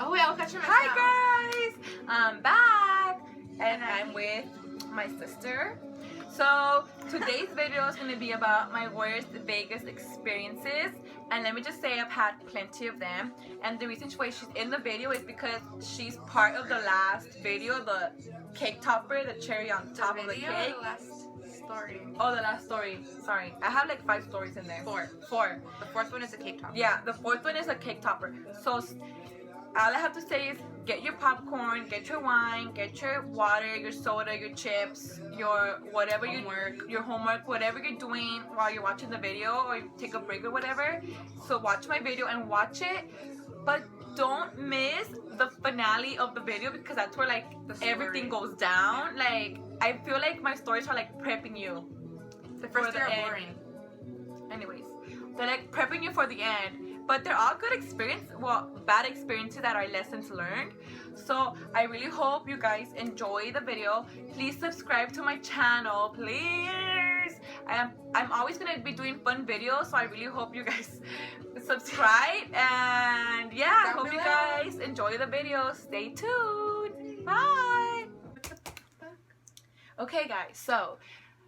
Oh wait, I'll catch him. Hi guys, I'm back and I'm with my sister. So today's video is going to be about my worst Vegas experiences, and let me just say I've had plenty of them, and the reason why she's in the video is because she's part of the last video, the cake topper, the cherry on top of the cake. The last story. Oh, the last story. Sorry, I have like 5 stories in there. Four. The fourth one is a cake topper. Yeah, the 4th one is a cake topper. So all I have to say is get your popcorn, get your wine, get your water, your soda, your chips, your whatever your homework, whatever you're doing while you're watching the video, or you take a break or whatever. So watch my video and watch it, but don't miss the finale of the video, because that's where like everything goes down. Like I feel like my stories are like prepping you. The first two are boring. Anyways, they're like prepping you for the end. But they're all good experience, well, bad experiences that are lessons learned. So I really hope you guys enjoy the video. Please subscribe to my channel, please. I'm always gonna be doing fun videos, so I really hope you guys subscribe. And yeah, I hope you guys enjoy the video. Stay tuned. Bye. Okay, guys. So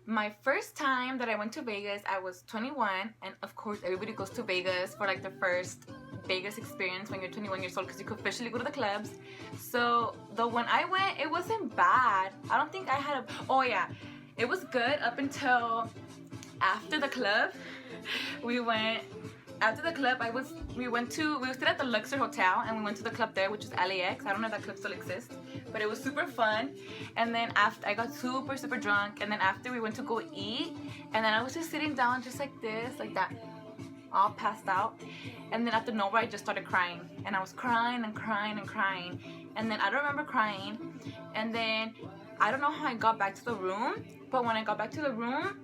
my first time that I went to Vegas, I was 21, and of course everybody goes to Vegas for like the first Vegas experience when you're 21 years old, because you could officially go to the clubs. So the one I went, it wasn't bad. I don't think I had a, oh yeah, it was good up until after the club. We went, after the club, we stayed at the Luxor Hotel, and we went to the club there, which is LAX. I don't know if that club still exists, but it was super fun. And then after, I got super drunk, and then after we went to go eat, and then I was just sitting down just like this, like that, all passed out. And then out of nowhere, I just started crying, and I was crying and crying and crying, and then I don't remember crying. And then I don't know how I got back to the room, but when I got back to the room,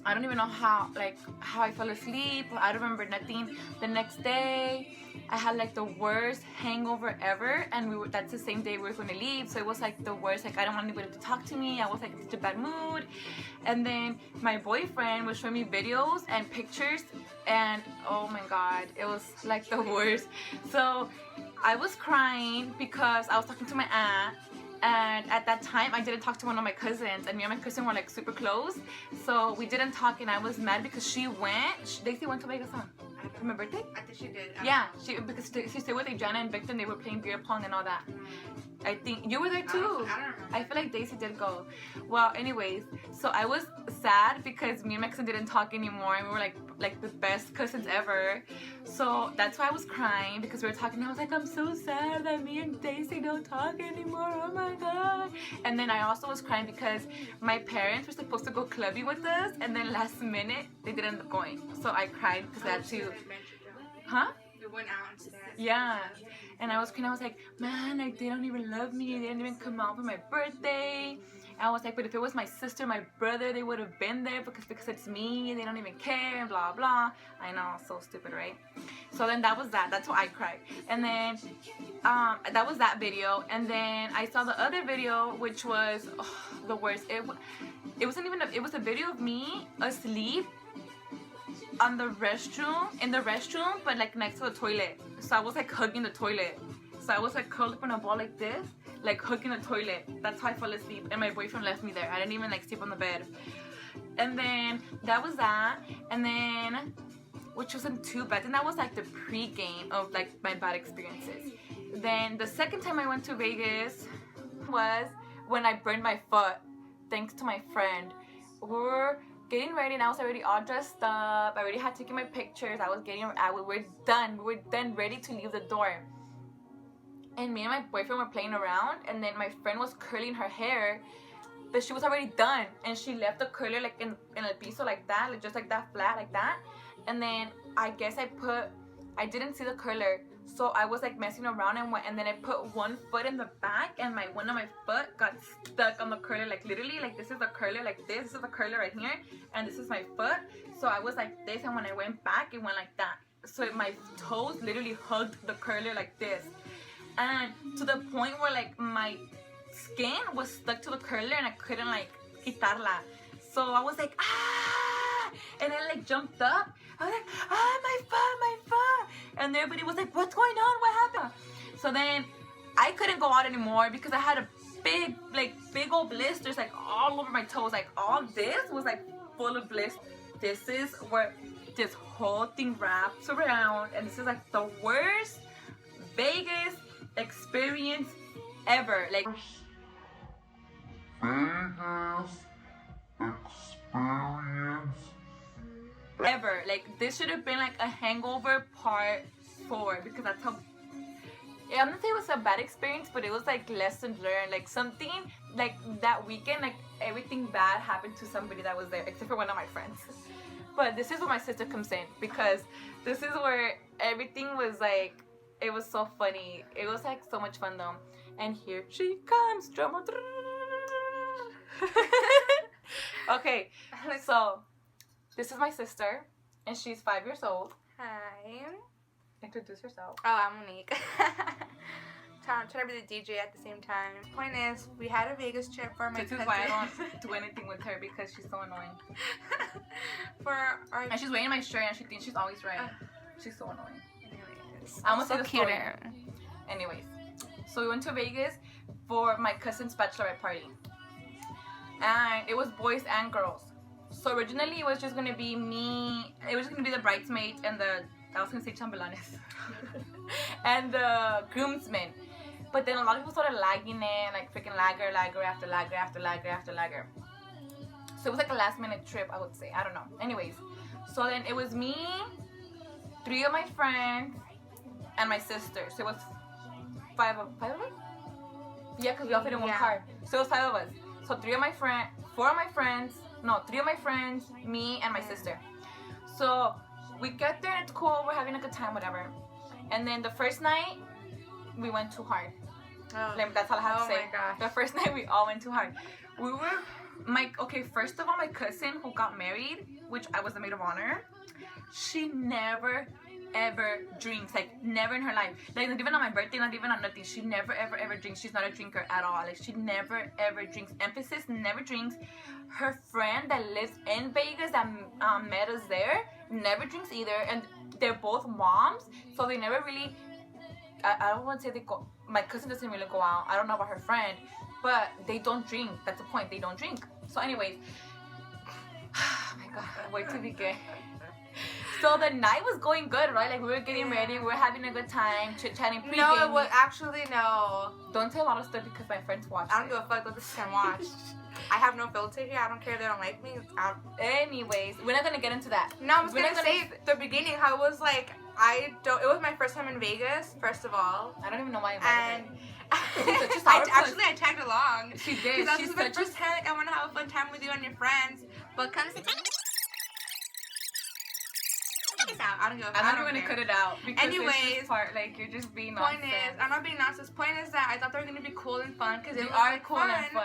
I don't even know how I fell asleep. I don't remember nothing. The next day, I had like the worst hangover ever, and that's the same day we were going to leave. So it was like the worst. Like I don't want anybody to talk to me. I was like in such a bad mood. And then my boyfriend was showing me videos and pictures, and oh my god, it was like the worst. So I was crying because I was talking to my aunt. And at that time, I didn't talk to one of my cousins, and me and my cousin were like super close. So we didn't talk, and I was mad because she went. Daisy went to Vegas on my birthday. I think she did. Yeah, because she stayed with Adriana and Victor, and they were playing beer pong and all that. I think you were there too. I don't remember. I feel like Daisy did go. Well, anyways, so I was sad because me and my cousin didn't talk anymore, and we were like the best cousins ever. So that's why I was crying, because we were talking, and I was like, I'm so sad that me and Daisy don't talk anymore. Oh my god. And then I also was crying because my parents were supposed to go clubbing with us, and then last minute they didn't end up going. So I cried because I had to. Huh? We went out instead. Yeah. And I was crying. I was like, man, like they don't even love me. They didn't even come out for my birthday. I was like, but if it was my sister, my brother, they would have been there, because it's me, they don't even care, and blah blah. I know, so stupid, right? So then that was that. That's why I cried. And then that was that video. And then I saw the other video, which was the worst. It wasn't even it was a video of me asleep on the restroom, in the restroom, but like next to the toilet. So I was like hugging the toilet. So I was like curled up in a ball like this, like hugging the toilet. That's how I fell asleep, and my boyfriend left me there. I didn't even like sleep on the bed. And then that was that, and then, which wasn't too bad. And that was like the pre-game of like my bad experiences. Then the second time I went to Vegas was when I burned my foot, thanks to my friend. We were getting ready, and I was already all dressed up. I already had taken my pictures. We were done. We were then ready to leave the door. And me and my boyfriend were playing around, and then my friend was curling her hair, but she was already done, and she left the curler like in el piso like that, like just like that, flat like that. And then I guess I didn't see the curler, so I was like messing around, and then I put one foot in the back, and one of my foot got stuck on the curler, like literally, like this is the curler, like this is the curler right here, and this is my foot. So I was like this, and when I went back, it went like that. So my toes literally hugged the curler like this. And to the point where like my skin was stuck to the curler, and I couldn't like quitarla. So I was like, ah, and I like jumped up. I was like, ah, my foot. And everybody was like, what's going on? What happened? So So then I couldn't go out anymore because I had a big old blisters like all over my toes. Like all this was like full of blisters. This is where this whole thing wraps around, and this is like the worst Vegas experience ever. Like Vegas experience ever. Like this should have been like a Hangover Part 4 because that's how. Yeah, I'm not saying it was a bad experience, but it was like lessons learned. Like something like that weekend, like everything bad happened to somebody that was there, except for one of my friends. But this is where my sister comes in because this is where everything was like, it was so funny. It was like so much fun though. And here she comes, drama. Okay, so this is my sister, and she's 5 years old. Hi. Introduce yourself. Oh, I'm Monique. trying to be the DJ at the same time. Point is, we had a Vegas trip for my This cousin. is why I don't do anything with her because she's so annoying. For our. And she's wearing my shirt and she thinks she's always right. She's so annoying. Anyways, I almost so say the cute. story. Anyways, so we went to Vegas for my cousin's bachelorette party. And it was boys and girls. So originally it was just gonna be me, it was just gonna be the bridesmaids and I was gonna say chambelanes. And the groomsmen. But then a lot of people started lagging in, like freaking lagger after lagger. So it was like a last minute trip, I would say. I don't know. Anyways, so then it was me, 3 of my friends, and my sister. So it was 5 of us? Yeah, because we all fit in one car. So it was 5 of us. So 3 of my friends, 4 of my friends, no, 3 of my friends, me, and my sister. So we get there and it's cool, we're having a good time, whatever. And then the first night, we went too hard. Oh. Like, that's all I have to say. Oh my gosh. The first night we all went too hard. We were, first of all, my cousin who got married, which I was the maid of honor, she never ever drinks, like never in her life, like not even on my birthday, not even on nothing. She never ever drinks. She's not a drinker at all. Like she never ever drinks. Emphasis, never drinks. Her friend that lives in Vegas that met us there never drinks either, and they're both moms, so they never really. I don't want to say they go. My cousin doesn't really go out. I don't know about her friend, but they don't drink. That's the point. They don't drink. So anyways, oh my god, where to begin? So the night was going good, right? Like we were getting ready, we were having a good time, chit-chatting, pre-gaming. No, it was actually no. Don't say a lot of stuff because my friends watch. I don't give a fuck what this can watch. I have no filter here. I don't care if they don't like me. Anyways, we're not gonna get into that. No, I was We're gonna not say the beginning how it was like it was my first time in Vegas, first of all. I don't even know why I And invited her. I tagged along. She did. Because She's this was the such first time I want to have a fun time with you and your friends. But come see. I don't give a fuck. I'm not even gonna cut it out because Anyways, this part, like you're just being Point nonsense. is, I'm not being nonsense. Point is that I thought they were gonna be cool and fun because They they are like cool fun. and fun.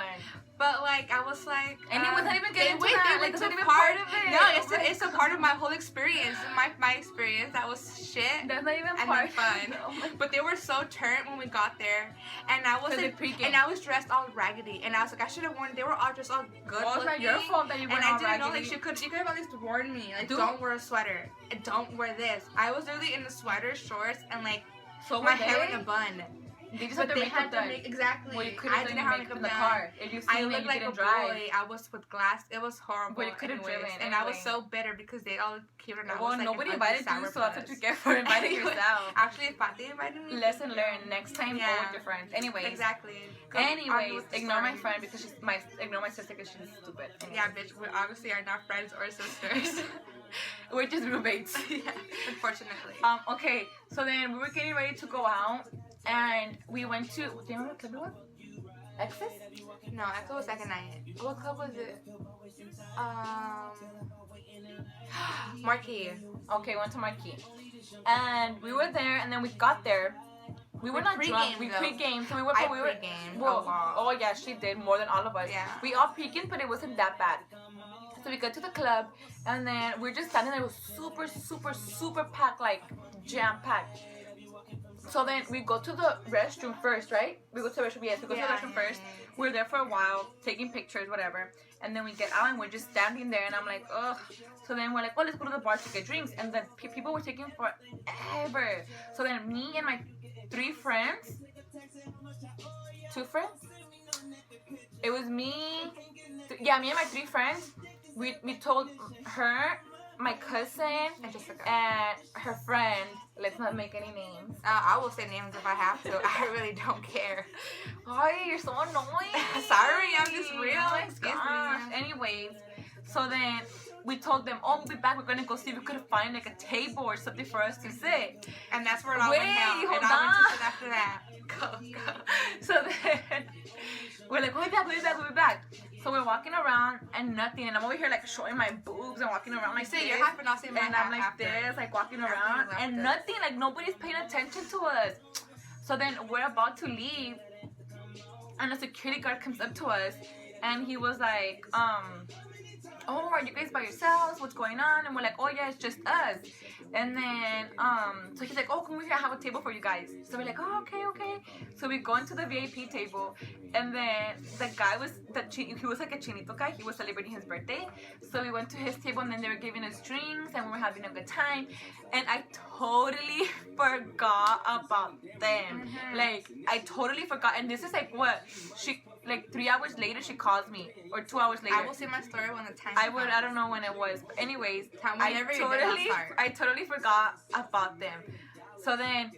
But like I was like, And it was not even getting into they that. went Like, to that's not even part part of it. No, Oh my it's a part of my whole experience. My experience that was shit. That's not even And part. then fun. Oh my But they were so turned when we got there, and I they wasn't. pre-game. And I was dressed all raggedy, and I was like, I should have worn. They were all dressed all good. Well, it's not your looking, fault that you And went I all didn't know raggedy. like she could have at least warned me like Dude. don't wear a sweater and don't wear this. I was literally in a sweater, shorts, and like So my were hair they? in a bun. They just But had their they had makeup to done. make exactly. Well, you could I have done didn't your have makeup makeup in the done. car. If you see I me, looked you like a didn't drive. boy. I was with glass. It was horrible. Well, you could have anyways. driven And I was anyway. so bitter because they all came and I Well, was like nobody an ugly invited you, sour so that's what you puss. get for inviting Anyway, yourself. Actually, if they invited me, Lesson learned. Next time, go with your friends. Anyways. Exactly. Go on Anyways, with the ignore my story. friend because ignore my sister because she's stupid. Anyways. Yeah, bitch. We obviously are not friends or sisters. We're just roommates. Yeah, unfortunately. Okay, so then we were getting ready to go out, and we went to. Do you remember what club it was? Exodus? No, Echo was second night. What club was it? Marquee. Okay, we went to Marquee, and we were there, and then we got there. We were not drunk. We pre-gamed, though. pre-gamed, so we were. I we were. pre-gamed a Well, lot. oh yeah, she did more than all of us. Yeah. We all pre-gamed, but it wasn't that bad. So we got to the club, and then we're just standing there. It was super packed, like jam packed. So then we go to the restroom first, right? We go to the restroom. Yes, we go to the restroom first. We're there for a while, taking pictures, whatever. And then we get out and we're just standing there, and I'm like, ugh. So then we're like, well, let's go to the bar to get drinks. And then people were taking forever. So then me and my 3 friends. 2 friends? It was me. Yeah, me and my 3 friends. We told her, my cousin, and her friend. Let's not make any names. I will say names if I have to. I really don't care. Oh, you're so annoying. Sorry, I'm just real. Oh my Excuse gosh. me. Anyways, so then we told them, oh, we'll be back. We're gonna go see if we could find like a table or something for us to sit. And that's where it all went down. Hold And I went on. to sit after that. Go. So then we're like, we'll be back. So we're walking around and nothing. And I'm over here like showing my boobs and walking around like Say this. your half and I'll say my And half I'm like after. this, like walking After around you left and us. nothing. Like nobody's paying attention to us. So then we're about to leave. And a security guard comes up to us and he was like, oh, are you guys by yourselves? What's going on? And we're like, oh yeah, it's just us. And then, so he's like, oh, come over here, I have a table for you guys. So we're like, oh, okay. So we go into the VIP table, and then the guy he was like a chinito guy. He was celebrating his birthday. So we went to his table, and then they were giving us drinks, and we were having a good time. And I totally forgot about them. Mhm. Like, I totally forgot. And this is like what? 3 hours later, she calls me, or 2 hours later. I will say my story when the time I don't know when it was. But anyways, Whenever you did, I'll start. I totally forgot about them. So then,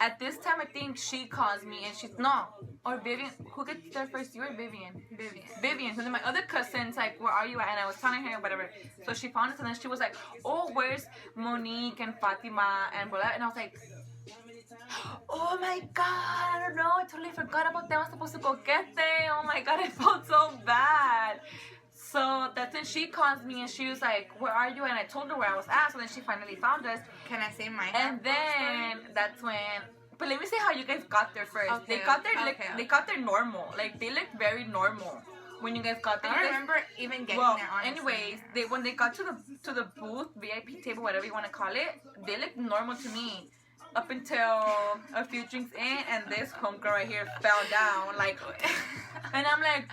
at this time, I think she calls me and she's, no, or Vivian, who gets there first, you or Vivian? Vivian. So then my other cousin's like, where are you at? And I was telling her, whatever. So she found us and then she was like, oh, where's Monique and Fatima and blah, blah. And I was like, oh my god, I don't know, I totally forgot about them. I was supposed to go get them. Oh my god, I felt so bad. So that's when she calls me and she was like, where are you? And I told her where I was at. So then she finally found us. Can I say my And then that's when, but let me say how you guys got there first. Okay, They got there okay. they got there normal. Like they looked very normal when you guys got there. I You don't guys- remember even getting well, there, honestly. anyways, when they got to the booth, VIP table, whatever you want to call it, they looked normal to me. Up until a few drinks in, and this homegirl right here fell down, like, and I'm like,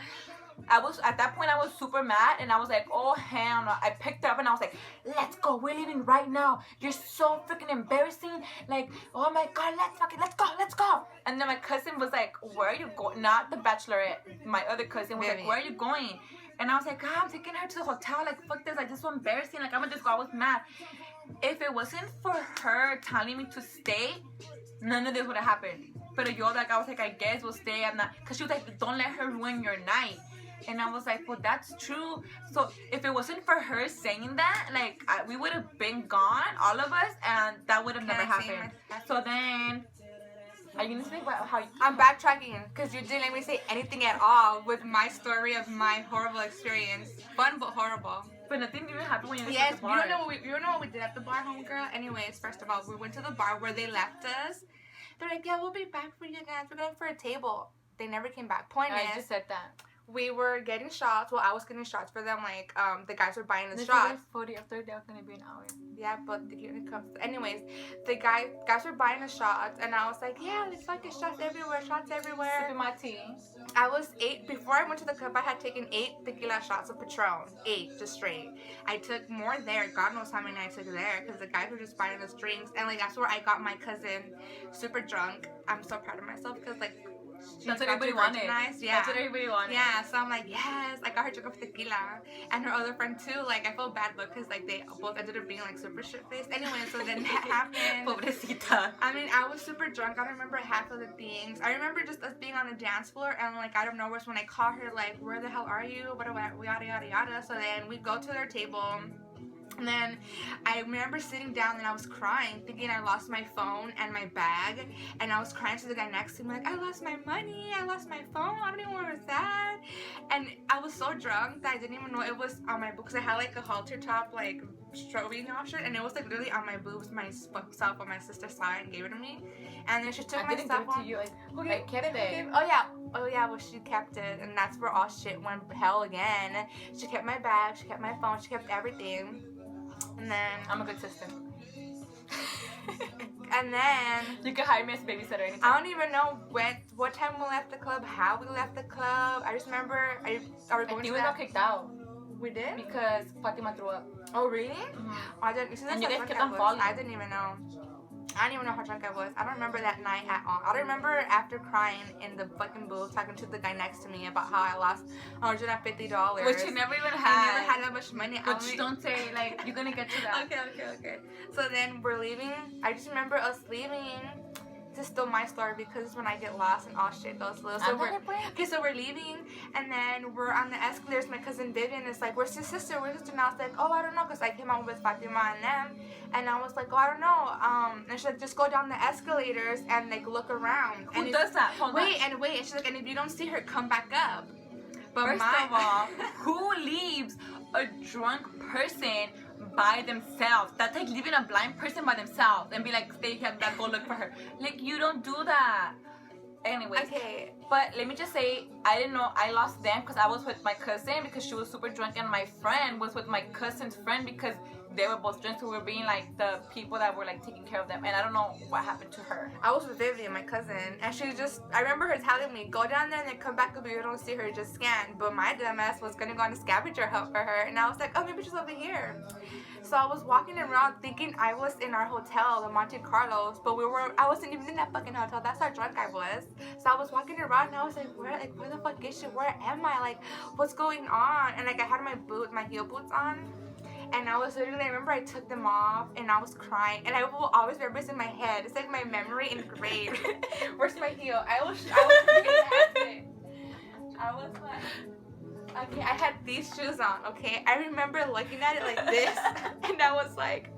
at that point I was super mad, and I was like, oh hell no. I picked her up and I was like, let's go, we're leaving right now. You're so freaking embarrassing. Like, oh my god, let's go. And then my cousin was like, where are you going? Not the bachelorette, my other cousin was like, where are you going? And I was like, I'm taking her to the hotel. Like, fuck this. Like, this is so embarrassing. Like, I'm gonna just go. I was mad. If it wasn't for her telling me to stay, none of this would have happened. But I was like, I guess we'll stay. I'm not, because she was like, don't let her ruin your night. And I was like, well, that's true. So if it wasn't for her saying that, like, we would have been gone, all of us, and that would have never happened. So then, are you gonna say about how? I'm backtracking because you didn't let me say anything at all with my story of my horrible experience. Fun but horrible. But nothing even happened when you went Yes, to the you bar. don't know what we did at the bar, homegirl. Anyways, first of all, we went to the bar where they left us. They're like, yeah, we'll be back for you guys. We're going for a table. They never came back. Point I is, just said that. we were getting shots. Well, I was getting shots for them. Like, the guys were buying the This is shots. like 40 after they're gonna be an hour. Yeah, but here it comes. Anyways, the guys were buying the shots, and I was like, yeah, let's fucking shots everywhere. Sipping my tea. I was 8. Before I went to the club, I had taken 8 tequila shots of Patron. 8, just straight. I took more there. God knows how many I took there, because the guys were just buying us drinks. And, like, that's where I got my cousin super drunk. I'm so proud of myself, because, like, That's what everybody wanted. Yeah. That's what everybody wanted. Yeah, so I'm like, yes, I got her drunk off tequila. And her other friend, too. Like, I felt bad, but because, like, they both ended up being, like, super shit-faced. Anyway, so then that happened. Pobrecita. I mean, I was super drunk. I don't remember half of the things. I remember just us being on the dance floor, and, like, out of nowhere, when I call her, like, where the hell are you? Yada, yada, yada. So then we go to their table. And then I remember sitting down and I was crying, thinking I lost my phone and my bag. And I was crying to the guy next to me, like, I lost my money, I lost my phone, I don't even know where it's at. And I was so drunk that I didn't even know it was on my boobs. I had like a halter top, like, strobing off shirt, and it was like literally on my boobs. My cell phone, my sister saw it and gave it to me. And then she took my didn't cell give it phone. to you. I kept it. Oh yeah, well she kept it, and that's where all shit went hell again. She kept my bag, she kept my phone, she kept everything. And then I'm a good sister. and then You can hire me as a babysitter anytime. I don't even know what time we left the club, how we left the club. I just remember are we I going think to we got kicked out We did? because Fatima threw up. Oh really? Mm-hmm. I didn't. And you guys kept on falling. I didn't even know. I don't even know how drunk I was. I don't remember that night at all. I don't remember after crying in the fucking booth talking to the guy next to me about how I lost $150. Which you never even I had. never had that much money. But don't say, like, you're gonna get to that. Okay. So then we're leaving. I just remember us leaving. This is still my story because when I get lost and all shit goes loose. So we're leaving, and then we're on the escalators. My cousin Vivian is like, "Where's your sister? Where's your sister?" And I was like, "Oh, I don't know," because I came out with Fatima and them, and I was like, "Oh, I don't know." And she's like, "Just go down the escalators and like look around." Who does that? Hold on. Wait. And she's like, "And if you don't see her, come back up." But First of all, who leaves a drunk person by themselves? That's like leaving a blind person by themselves and be like, stay here, go look for her. Like, you don't do that. Anyways, okay. But let me just say, I didn't know I lost them because I was with my cousin because she was super drunk, and my friend was with my cousin's friend because they were both drunk, so we were being like the people that were like taking care of them, and I don't know what happened to her. I was with Vivian, my cousin, and she just, I remember her telling me, go down there and then come back if you don't see her, just scan. But my dumbass was gonna go on a scavenger hunt for her, and I was like, oh, maybe she's over here. So I was walking around thinking I was in our hotel, the Monte Carlos, but I wasn't even in that fucking hotel. That's how drunk I was. So I was walking around and I was like, where the fuck is she? Where am I? Like, what's going on? And like I had my heel boots on. And I was literally, I remember I took them off and I was crying. And I will always remember this in my head. It's like my memory engraved. Where's my heel? I was freaking I was like, okay, I had these shoes on, okay? I remember looking at it like this, and I was like,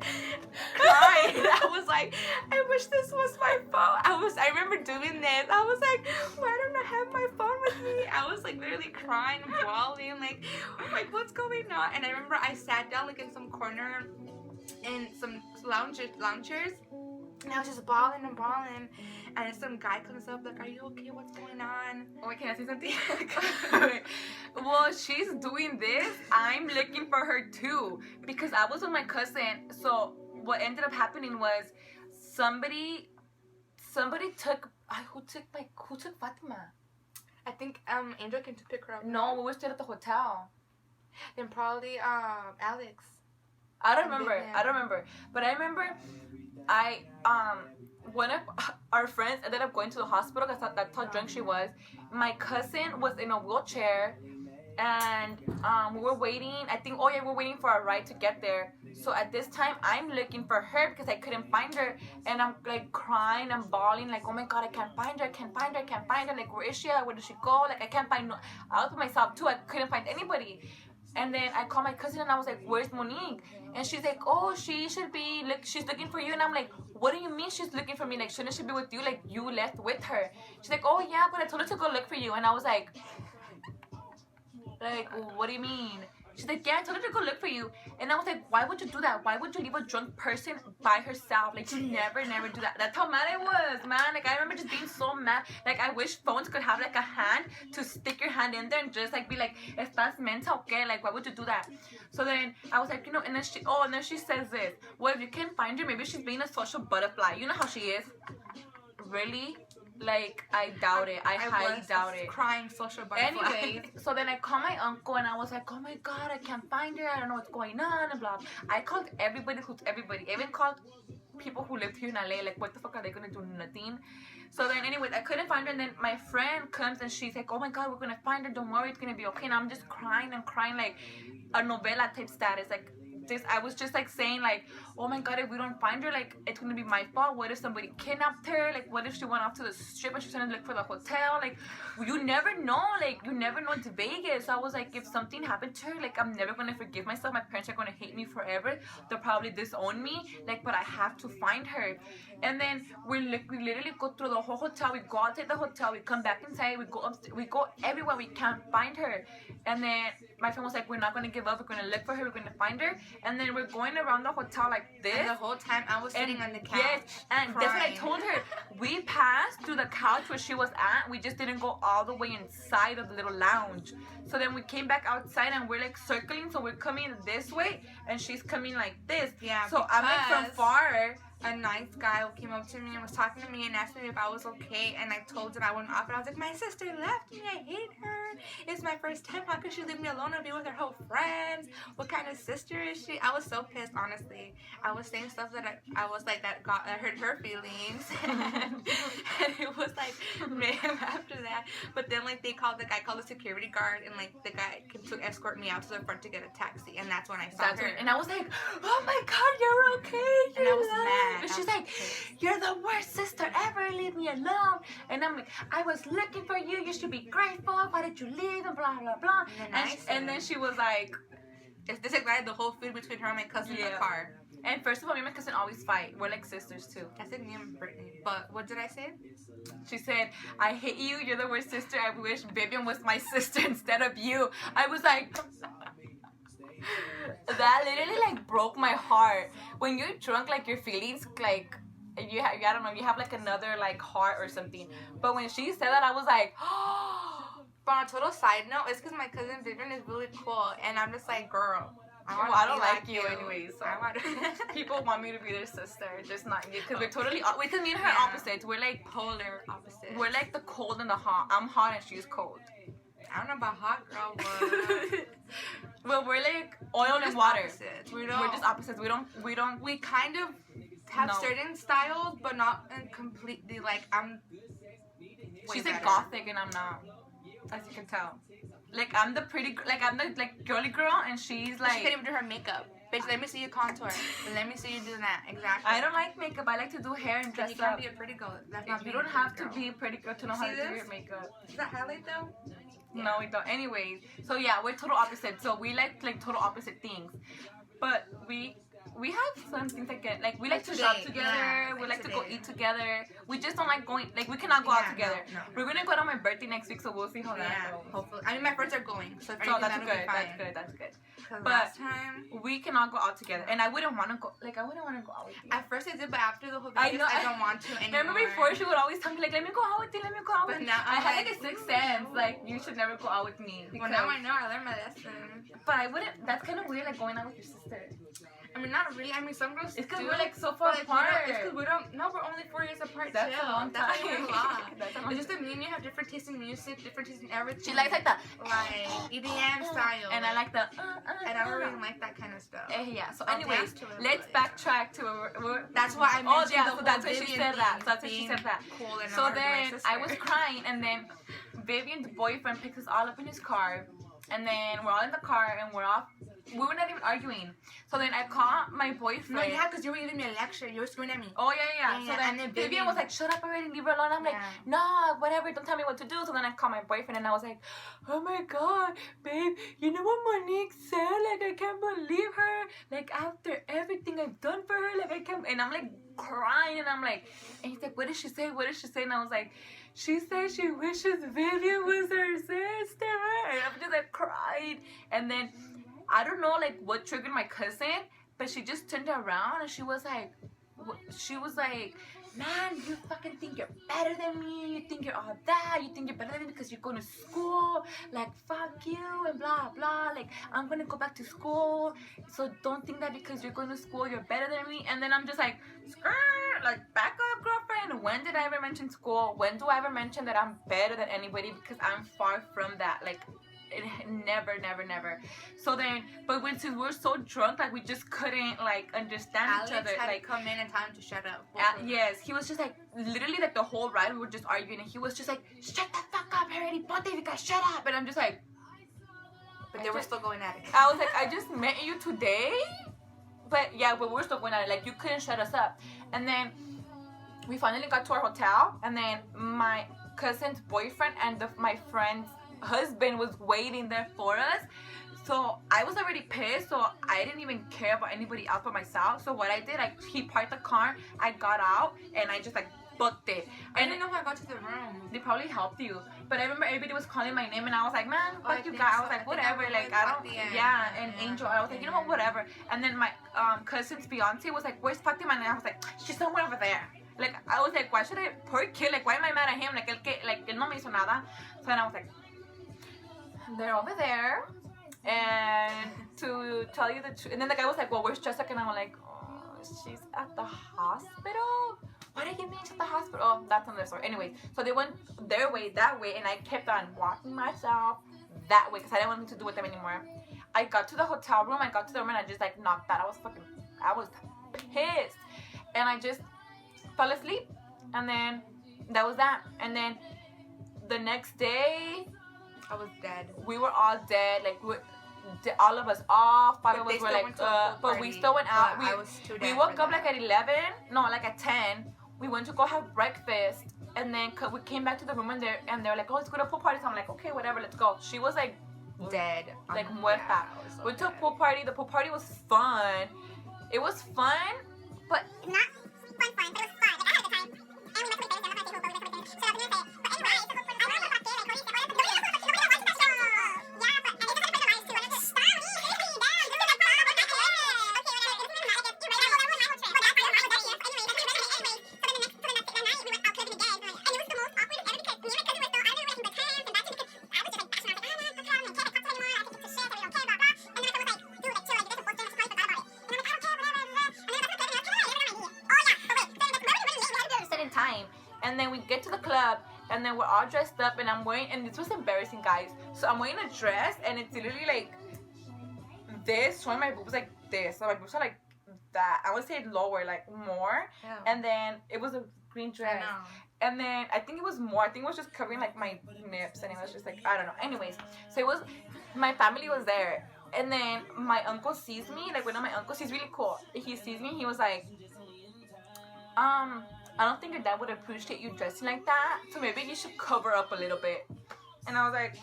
crying. I was like, I wish this was my phone. I remember doing this. I was like, why don't I have my phone with me? I was like literally crying, bawling, like what's going on? And I remember I sat down like in some corner in some loungers, and I was just bawling, and some guy comes up like, are you okay? What's going on? Oh, wait, can I say something? Well, she's doing this. I'm looking for her too because I was with my cousin. So what ended up happening was somebody took who took Fatima? I think Angel came to pick her up. No, we were still at the hotel. Then probably Alex. I don't remember. But I remember one of our friends ended up going to the hospital because that's how drunk she was. My cousin was in a wheelchair, and we were waiting. I think, we were waiting for our ride to get there. So at this time, I'm looking for her because I couldn't find her, and I'm like crying, I'm bawling, like, oh my god, I can't find her. Like, where is she? Where did she go? Like, I can't find. I was with myself too. I couldn't find anybody. And then I called my cousin and I was like, where's Monique? And she's like, oh, she should be, like, she's looking for you. And I'm like, what do you mean she's looking for me? Like, shouldn't she be with you? Like, you left with her. She's like, oh, yeah, but I told her to go look for you. And I was like, what do you mean? She's like, yeah, I told her to go look for you. And I was like, why would you do that? Why would you leave a drunk person by herself? Like, you never do that. That's how mad I was, man. Like, I remember just being so mad. Like, I wish phones could have, like, a hand to stick your hand in there and just, like, be like, estás mental, okay? Like, why would you do that? So then I was like, and then she says this. Well, if you can't find her, maybe she's being a social butterfly. You know how she is. Really? Like, I doubt it. I highly doubt it. Crying social butterfly. Anyways, so then I called my uncle and I was like, oh my god, I can't find her. I don't know what's going on and blah. I called everybody. I even called people who lived here in LA. Like, what the fuck are they gonna do? Nothing. So then, anyways, I couldn't find her. And then my friend comes and she's like, oh my god, we're gonna find her. Don't worry, it's gonna be okay. And I'm just crying like a novela type status. Like, I was just like saying like, oh my god, if we don't find her, like, it's gonna be my fault. What if somebody kidnapped her? Like, what if she went off to the strip and she's trying to look for the hotel? Like, you never know. Like, you never know. It's Vegas. So I was like, if something happened to her, like, I'm never gonna forgive myself. My parents are gonna hate me forever. They'll probably disown me. Like, but I have to find her. And then we literally go through the whole hotel. We go outside the hotel. We come back inside. We go upstairs. We go everywhere. We can't find her. And then my friend was like, we're not gonna give up. We're gonna look for her. We're gonna find her. And then we're going around the hotel like this. And the whole time I was sitting on the couch. Yes, and that's what I told her. We passed through the couch where she was at. We just didn't go all the way inside of the little lounge. So then we came back outside and we're like circling. So we're coming this way and she's coming like this. Yeah. So I'm like from far. a nice guy came up to me and was talking to me and asked me if I was okay, and I told him I went off, and I was like, my sister left me, I hate her, it's my first time, how could she leave me alone and be with her whole friends, what kind of sister is she? I was so pissed, honestly. I was saying stuff that I was like, that hurt her feelings, and it was like, man, after that, but then like the guy called the security guard, and like the guy came to escort me out to the front to get a taxi, and that's when I saw her. And I was like, oh my god, you're okay. And I was mad. And she's like, you're the worst sister ever, leave me alone. And I'm like, I was looking for you, you should be grateful, why did you leave, and blah blah blah. And then she was like, this ignited the whole feud between her and my cousin in the car. And first of all, me and my cousin always fight. We're like sisters too. I said me and Brittany. But what did I say? She said, I hate you, you're the worst sister, I wish Vivian was my sister instead of you. I was like, that literally like broke my heart. When you're drunk, like your feelings like you have, I don't know, you have like another like heart or something. But when she said that, I was like, but on a total side note, it's because my cousin Vivian is really cool, and I'm just like, girl, I don't like you anyways. So people want me to be their sister, just not you. Because we're totally, because me and her opposites. We're like polar opposites. We're like the cold and the hot. I'm hot and she's cold. I don't know about hot girl, but well, we're like oil and water. We're just opposites. We kind of have certain styles, but not completely. Like she's like gothic and I'm not, as you can tell. Like I'm the pretty, like I'm the like girly girl, and she's like. She can't even do her makeup. Bitch, let me see you contour. Let me see you do that. Exactly. I don't like makeup. I like to do hair and dress up. You can't be a pretty girl. That's not you don't have to be a pretty girl to know how to do your makeup. Is that highlight though? Yeah. No, we don't. Anyways, so yeah, we're total opposite. So we like total opposite things, but we have some things like we like to shop together. Yeah, we like to go eat together. We just don't like going. Like we cannot go out together. No. We're gonna go out on my birthday next week, so we'll see how that goes. Hopefully, I mean my friends are going, so that's good. That's good. But last time we cannot go out together, and I wouldn't want to go. Like I wouldn't want to go out with you. At first I did, but after the whole video, I don't want to anymore. Remember before she would always tell me like, "Let me go out with you. Let me go out with you." But now I had like a sixth sense. Like you should never go out with me. Well, now I know. I learned my lesson. But I wouldn't. That's kind of weird, like going out with your sister. I mean, not really. I mean, some girls. It's because we're like so far apart. It's because we don't. No, we're only 4 years apart. That's a long time. That's a lot. It's just that me and you have different tastes in music, different tastes in everything. She likes like the EDM style, and I like the. And I don't really like that kind of stuff. Yeah. So, anyways, let's backtrack to. That's why I mentioned so that's why she said that. That's why she said that. Cool, and so then I was crying, and then Vivian's boyfriend picks us all up in his car, and then we're all in the car, and we're off. We were not even arguing. So then I called my boyfriend. No, yeah, because you were giving me a lecture. You were screaming at me. Oh, yeah. So then Vivian was like, shut up already, leave her alone. I'm like, no, whatever, don't tell me what to do. So then I called my boyfriend and I was like, oh my God, babe, you know what Monique said? Like, I can't believe her. Like, after everything I've done for her, like, I can't. And I'm like crying and I'm like, and he's like, what did she say? What did she say? And I was like, she said she wishes Vivian was her sister. And I'm just like cried. And then I don't know like what triggered my cousin, but she just turned around and she was like, man, you fucking think you're better than me, you think you're all that, you think you're better than me because you're going to school, like fuck you and blah blah, like I'm gonna go back to school, so don't think that because you're going to school you're better than me. And then I'm just like, back up, girlfriend. When did I ever mention school? When do I ever mention that I'm better than anybody? Because I'm far from that. Like never. So then, but since we were so drunk, like we just couldn't like understand each other. Had like to come in and tell him to shut up. Yes, he was just like literally like the whole ride we were just arguing, and he was just like, shut the fuck up already, both of you guys, shut up. And I'm just like, but they were still going at it. I was like, I just met you today, but we're still going at it. Like you couldn't shut us up. And then we finally got to our hotel, and then my cousin's boyfriend and my friend's husband was waiting there for us. So I was already pissed, so I didn't even care about anybody else but myself. So what I did, like he parked the car, I got out, and I just like booked it. I didn't know how I got to the room. They probably helped you, but I remember everybody was calling my name, and I was like, man, fuck you guys. I was like, whatever, like I don't, and Angel, I was like, you know what, whatever. And then my cousin's fiance was like, where's Fatima? And I was like, she's somewhere over there. Like I was like, why should I, poor kid, like why am I mad at him? Like él no me hizo nada. So then I was like, they're over there. And to tell you the truth, and then the guy was like, well, where's Jessica? And I'm like, oh, she's at the hospital. Why did you mean she's at the hospital? Oh, that's another story. Anyways, so they went their way, that way, and I kept on walking myself that way because I didn't want anything to do with them anymore. I got to the hotel room, I got to the room, and I just like knocked out. I was pissed. And I just fell asleep. And then that was that. And then the next day, I was dead. we were all dead. Like, all of us, all five But of they us were still like, went to a pool but we party, still went out. but I was too We dead woke for up that. like at 11, no, like at 10. We went to go have breakfast. And then we came back to the room and they're like, oh, let's go to a pool party. So I'm like, okay, whatever, let's go. She was like, dead. like muerta. I was so Went to a dead. pool party. The pool party was fun. It was fun, but not fun, but it was fun. Like, I had a good time. And we went to my friends, and I was like, so I was gonna say. But anyway, I wanted to talk to you, like, Cody said, nobody watches that show. Yeah, but, and it doesn't bring lives too. And I'm just, stop me, damn, this is like, okay, whatever. This is not, I guess, you're right, that was my whole trip. But that's my whole trip. Anyway, so the next night, we went out clubbing again. And it was the most awkward ever because me and my cousin were so arguing, like, in the tent, and that's because I was just like, bashing, I was like, oh, no, I can't talk to anymore, I think it's a shit, I don't care, blah, blah. And then my cousin was like, dude, like, chill, like, you guys are both done, just forgot about it. And I'm like, I don't care, whatever, blah, blah. And then my cousin was like, oh, yeah, but wait, so where were you really set in time. And then we get to the club and then we're all dressed up and I'm wearing, and this was embarrassing, guys. So I'm wearing a dress and it's literally like this, showing my boobs like this. So my boobs are like that. I would say lower, like more. Yeah. And then it was a green I dress. know. And then I think it was more. I think it was just covering like my nips, and it was just like, I don't know. Anyways, so it was, my family was there, and then my uncle sees me. Like one of my uncles, he's really cool. He sees me. He was like, I don't think your dad would appreciate you dressing like that. So maybe you should cover up a little bit. And I was like,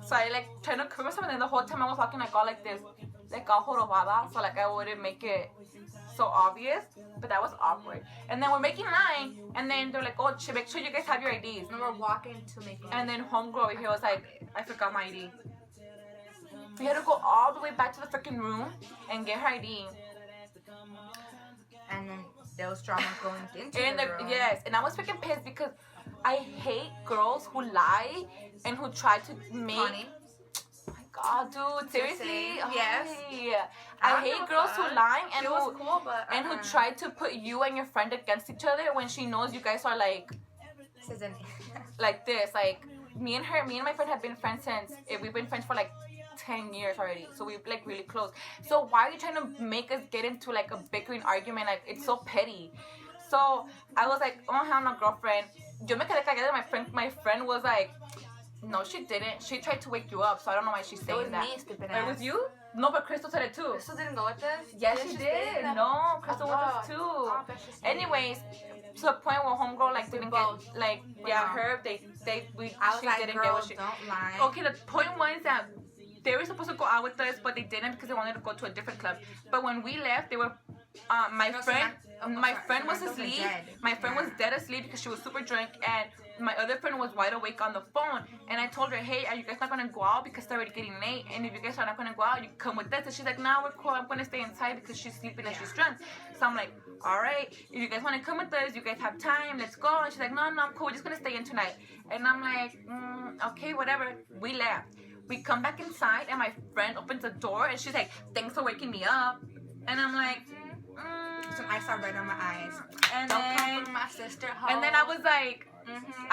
so I like trying to cover myself, and then the whole time I was walking like all like this, like all jorobada, so like I wouldn't make it so obvious, but that was awkward. And then we're making line, and then they're like, oh, make sure you guys have your IDs. And we're walking to make it. And then homegirl over here was like, I forgot my ID. We had to go all the way back to the freaking room and get her ID. And then there was drama going into And the room. yes, and I was freaking pissed because I hate girls who lie and who try to make. Connie. Oh my God, dude, seriously? Yes. I don't hate know girls who that. lie and It was cool, but who try to put you and your friend against each other when she knows you guys are like This isn't. this. Like me and my friend have been friends since we've been friends for like 10 years already, so we're like really close. So why are you trying to make us get into like a bickering argument? Like it's so petty. So I was like, oh hell no, girlfriend. Yo me quedé callada. My friend was like, no, she didn't. She tried to wake you up, so I don't know why she's It saying was that. me, stupid It ass. was you? No, but Crystal said it too. Crystal didn't go with us? Yes, Did she stay did. in the- No, Crystal was us too. Oh, I bet she stayed. Anyways, to the point where homegirl like We didn't both. get like But yeah, no. her I was she like, didn't girl, get what she. don't lie. Okay, the point was that they were supposed to go out with us, but they didn't because they wanted to go to a different club. But when we left, they were my No, friend. My sorry, friend was Samantha was asleep. dead. My friend was dead asleep because she was super drunk, and my other friend was wide awake on the phone. And I told her, hey, are you guys not gonna go out because it's already getting late? And if you guys are not gonna go out, you can come with us. And she's like, nah, we're cool. I'm gonna stay inside because she's sleeping and she's drunk. So I'm like, all right, if you guys wanna come with us, you guys have time. Let's go. And she's like, no, I'm cool. We're just gonna stay in tonight. And I'm like, okay, whatever. We left. We come back inside, and my friend opens the door, and she's like, thanks for waking me up. And I'm like, Some ice are red on my eyes. and Don't then, come from my sister home. and then I was like, Mm-hmm.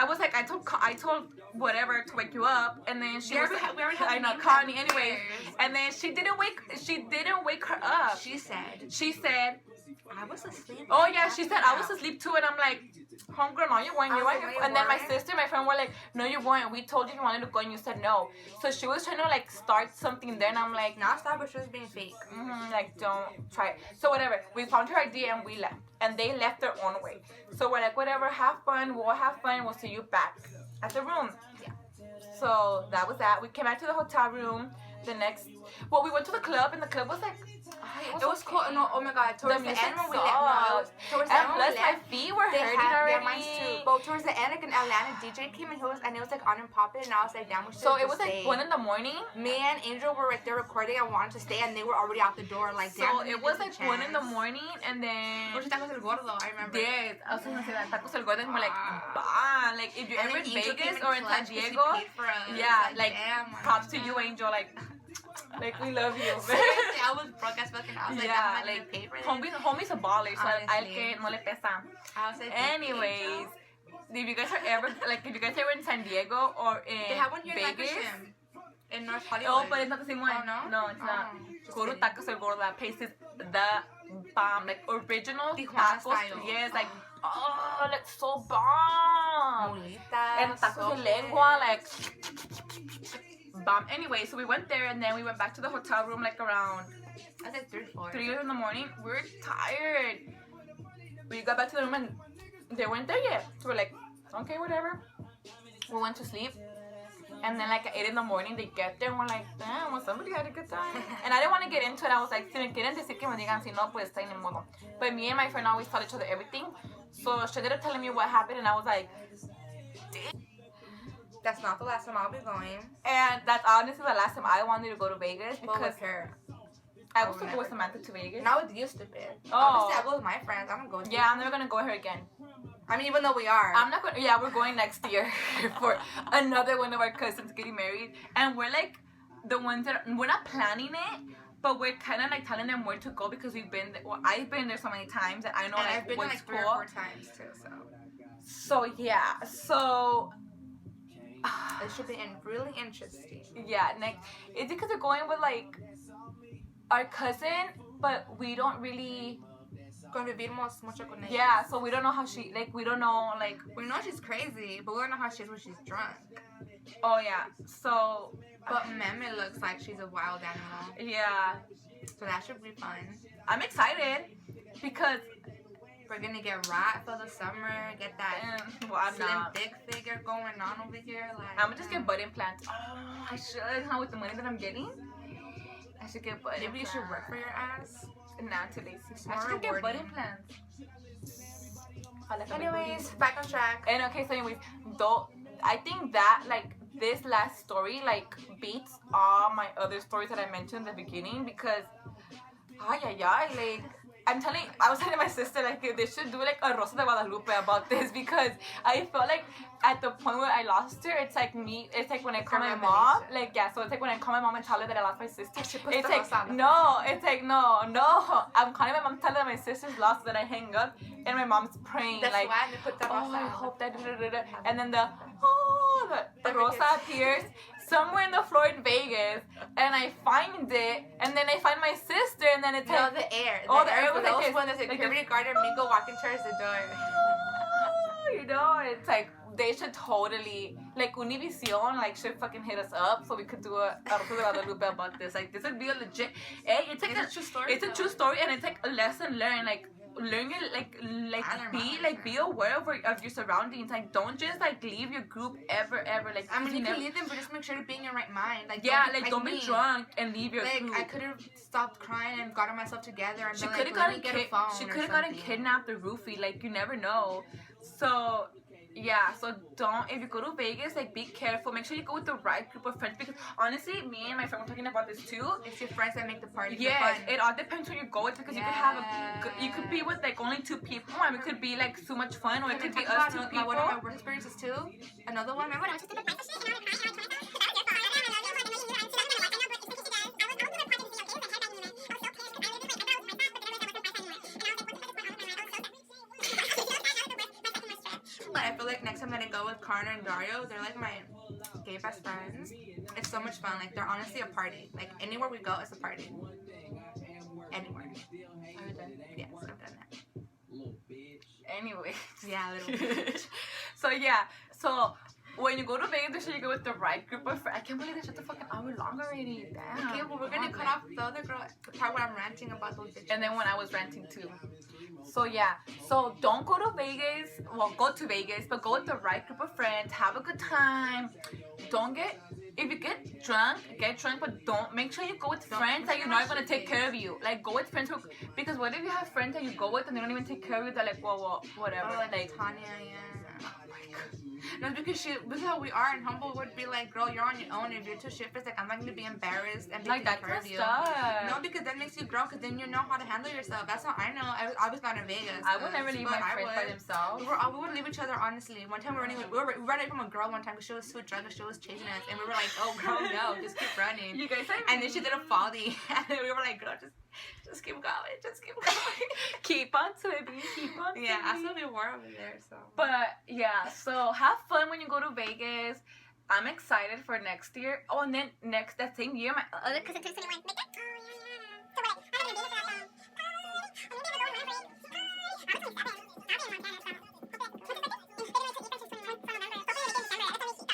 I told whatever to wake you up, and then she We was, already had I know, names Connie, and anyways. years. And then she didn't wake her up. She said, She said, I was asleep. oh yeah, she said, I was asleep too, and I'm like, homegirl, no, you weren't, I you was weren't. like, no, you And then my weren't. sister, my friend were like, no, you weren't. We told you wanted to go, and you said no. So she was trying to like start something there, and I'm like, Now stop, but she was being fake. like don't try it. So whatever, we found her ID and we left, and they left their own way. So we're like, whatever, have fun, we'll see you back at the room. Yeah. So that was that. We came back to the hotel room. We went to the club, and the club was like, It was cool. No, oh my god. Towards the, music end when we left, no, it was towards the and end when plus we my left. feet were They hurting had already. their minds too. But towards the end, like an Atlanta DJ came and it was like on and popping, and I was like, damn, we should. So it was like 1 in the morning. Me and Angel were right there recording. I wanted to stay, and they were already out the door. Like, So damn, it was like 1 in the morning, and then. Which tacos el gordo, I remember. Yes, I was gonna say that tacos el gordo, and we're like, bah. Like if you're And ever then in Angel came Vegas or in San clutch 'cause he Diego, paid for us. yeah, like damn, props to you, Angel. Like Like, we love you. Seriously, I was broke as fucking. I was like, Yeah, I'm not like, gonna pay for this. homie's a baller, so a él Honestly. que no le pesa. I was like, Anyways, if you guys are ever, like, if you guys are in San Diego or in they have one here Vegas. in North Hollywood. Oh, but it's not the same one. Oh, no? No, it's not. Oh, just Go to kidding. Tacos El Gordo. That place is the bomb. Like, original Tijuana tacos. style. Yes, like, oh, like, so bomb. Mulitas, And tacos so de lengua, like, bomb. Anyway, so we went there, and then we went back to the hotel room, like, around I said 3 4. 3 in the morning. We were tired. We got back to the room, and they weren't there yet. So we're like, okay, whatever. We went to sleep. And then, like, at 8 in the morning, they get there, and we're like, damn, well, somebody had a good time. And I didn't want to get into it. I was like, si me quieren decir que me digan, si no, pues, está en el modo. But me and my friend always tell each other everything. So she ended up telling me what happened, and I was like, That's not the last time I'll be going. and that's honestly the last time I wanted to go to Vegas But because with her. I was to go with Samantha to Vegas. Not with you, stupid. Oh. Obviously, I go with my friends. I'm gonna go with you. Yeah, I'm never gonna go with her again. I mean, even though we are. I'm not going. Yeah, we're going next year for another one of our cousins getting married, and we're like the ones that we're not planning it, but we're kind of like telling them where to go because we've been. Well, I've been there so many times that I know and like I've been what's like 3 cool. or 4 times too, so So yeah, so it should be really interesting. yeah. Next, it's because we're going with like our cousin, but we don't really. Convivimos mucho con ella. Yeah, so we don't know how she like. We don't know like. We know she's crazy, but we don't know how she is when she's drunk. Oh yeah, so. But Meme looks like she's a wild animal, Yeah, so that should be fun. I'm excited because. We're gonna get rat for the summer, get that Well, I'm slim not. thick figure going on over here. Like I'm gonna just get butt implants. Oh, I should. Huh, with the money that I'm getting, I should get butt maybe you implants. should work for your ass. Nah, too lazy. I more should get butt rewarding. implants. I like a big Anyways, booty. back on track. And okay, so anyways, though I think that like this last story like beats all my other stories that I mentioned in the beginning because, like. I was telling my sister like they should do like a Rosa de Guadalupe about this because I felt like at the point where I lost her, it's like when I call my mom, revelation. like yeah, so it's like when I call my mom and tell her that I lost my sister. She puts It's the like Rosa on the no, it's like no, I'm calling my mom, telling her my sister's lost, then I hang up, and my mom's praying That's like, why they put the oh, Rosa I on. hope that, and then the Rosa appears somewhere in the floor in Vegas, and I find it, and then I find my sister, and then it's No, like, the air. Oh, the air was blows like this. when the Like security this. guard and me go walking towards the door. you know, it's like they should totally like Univision like should fucking hit us up so we could do a Rosa de Guadalupe about this. Like this would be a legit. It's like It's a true story. It's a though. true story, and it's like a lesson learned. Like learn it, like be aware of your surroundings. Like don't just like leave your group ever. Like I mean, you never, can leave them, but just make sure to be in your right mind. Like yeah, don't be me. drunk and leave your Like group. I could have stopped crying and gotten myself together and She been could like, have let me gotten get a phone. she or could have gotten something. kidnapped or roofied. Like you never know. So yeah, so don't, if you go to Vegas, like be careful. Make sure you go with the right group of friends because honestly, me and my friend were talking about this too. It's your friends that make the party Yes, fun. it all depends who you go with because you could have you could be with like only 2 people. I mean, it could be like so much fun, or it Can could I be talk us 2 about people. one of my work experiences too? Another one? Remember when I was just But I feel like next time that I go with Karna and Dario, they're like my gay best friends. It's so much fun. Like they're honestly a party. Like anywhere we go, it's a party. Anywhere. Yes, I've done that. Anyway. Yeah, a little bit. So yeah, so when you go to Vegas, make sure you go with the right group of friends. I can't believe it's just a fucking hour long already. Damn. Okay, well we're gonna cut off the other girl, the part where I'm ranting about those bitches. And then when I was renting too. So yeah, so don't go to Vegas. Well, go to Vegas, but go with the right group of friends. Have a good time. If you get drunk, but don't, make sure you go with friends that you know are gonna take care of you. Like go with friends because what if you have friends that you go with and they don't even take care of you? They're like, well, whatever. Oh, like Like, Tanya, yeah. oh my God. No, because this is how we are, and Humble would be like, girl, you're on your own. If you're too shiftless, like, I'm not gonna be embarrassed and be Like, taking that's care of messed you. up. No, because that makes you grow, because then you know how to handle yourself. That's how I know. I was not in Vegas. I would never leave my friends by themselves. We would leave each other, honestly. One time we were running from a girl one time because she was too drunk and she was chasing us, and we were like, oh, girl, no, just keep running. You guys, And then she did a folly, and we were like, girl, just keep going, just keep going. keep on swimming, keep on Yeah, I swimming. still be war over there, so. But yeah, so have fun when you go to Vegas. I'm excited for next year. Oh, and then that same year, my other Because it's 2021. Like that? So what? I'm not gonna be for that. I'm gonna go with my friend. I'm 27. I'll be in Montana, so.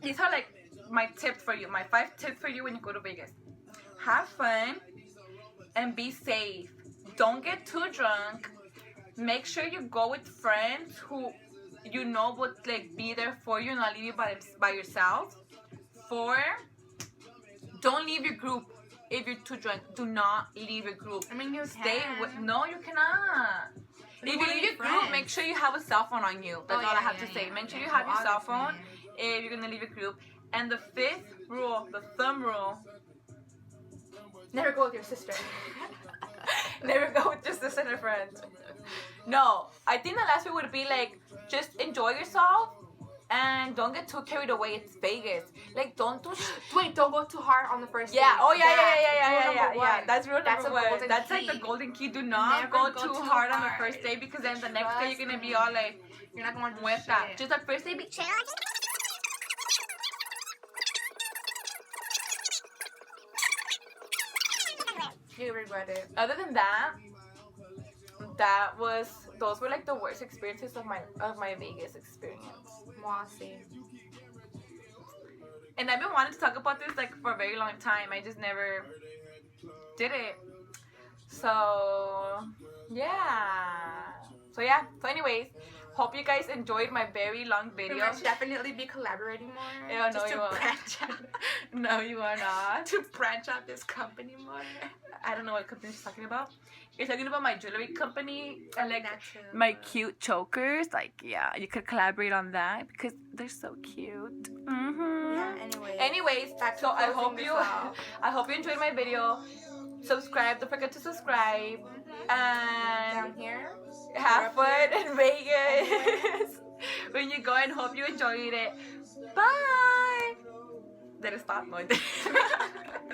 These are like my tips for you, my 5 tips for you when you go to Vegas. Have fun and be safe. Don't get too drunk. Make sure you go with friends who you know would like be there for you, not leave you by yourself. 4, don't leave your group if you're too drunk. Do not leave your group. I mean, you Stay can. with. No, you cannot. But If you you wanna leave be your group, friends. make sure you have a cell phone on you. That's Oh, all yeah, I have yeah, to say. yeah. Make sure you Yeah, have your cell obviously. phone if you're gonna leave your group. And the 5th rule, the thumb rule, Never go with your sister. never go with your sister and a friend. No, I think the last rule would be like, just enjoy yourself and don't get too carried away. It's Vegas. Like, don't do Wait, don't go too hard on the first date. Yeah, oh yeah, That's yeah. rule number one. That's rule That's number a 1. golden That's like the key. golden key. Do not Never go go too too hard on the hard. first day because then the next day you're gonna be Trust all like, You're not going to with that. Just the first day, be chill. You regret it. Other than that, those were like the worst experiences of my Vegas experience. Mossy. And I've been wanting to talk about this like for a very long time. I just never did it. So yeah. So anyways, hope you guys enjoyed my very long We video. should definitely be collaborating more. Yeah, no, just you to won't. branch out. No, you are not. To branch out this company more. I don't know what company she's talking about. You're talking about my jewelry company and like That too. my cute chokers. Like, yeah, you could collaborate on that because they're so cute. Yeah, anyway. Anyways, That's so I closing hope this you, out. I hope you enjoyed my video. Subscribe. Don't forget to subscribe and Down here. have Or up fun in Vegas when you go. And hope you enjoyed it. Bye. Did it stop? No, it didn't.